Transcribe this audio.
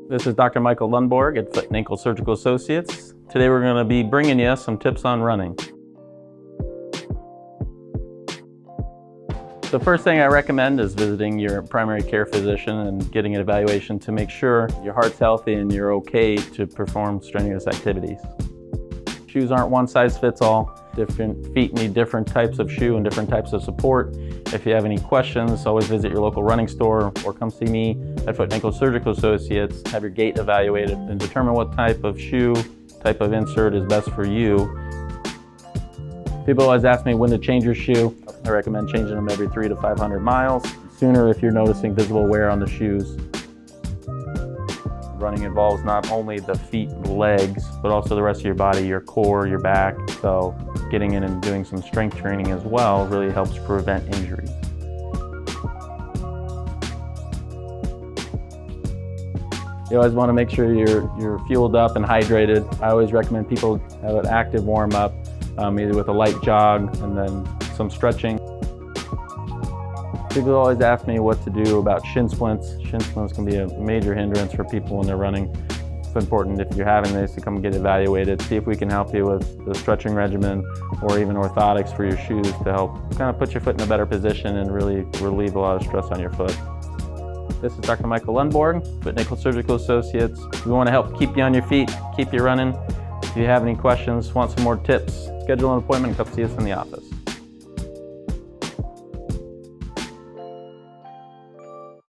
This is Dr. Michael Lundborg at Foot and Ankle Surgical Associates. Today we're going to be bringing you some tips on running. The first thing I recommend is visiting your primary care physician and getting an evaluation to make sure your heart's healthy and you're okay to perform strenuous activities. Shoes aren't one size fits all. Different feet need different types of shoe and different types of support. If you have any questions, always visit your local running store or come see me at Foot and Ankle Surgical Associates. Have your gait evaluated and determine what type of shoe, type of insert is best for you. People always ask me when to change your shoe. I recommend changing them every 300 to 500 miles. Sooner if you're noticing visible wear on the shoes. Running involves not only the feet and legs, but also the rest of your body, your core, your back. So getting in and doing some strength training as well really helps prevent injury. You always want to make sure you're fueled up and hydrated. I always recommend people have an active warm-up, either with a light jog and then some stretching. People always ask me what to do about shin splints. Shin splints can be a major hindrance for people when they're running. It's important if you're having this to come get evaluated, see if we can help you with the stretching regimen or even orthotics for your shoes to help kind of put your foot in a better position and really relieve a lot of stress on your foot. This is Dr. Michael Lundborg, Foot and Ankle Surgical Associates. We want to help keep you on your feet, keep you running. If you have any questions, want some more tips, schedule an appointment and come see us in the office.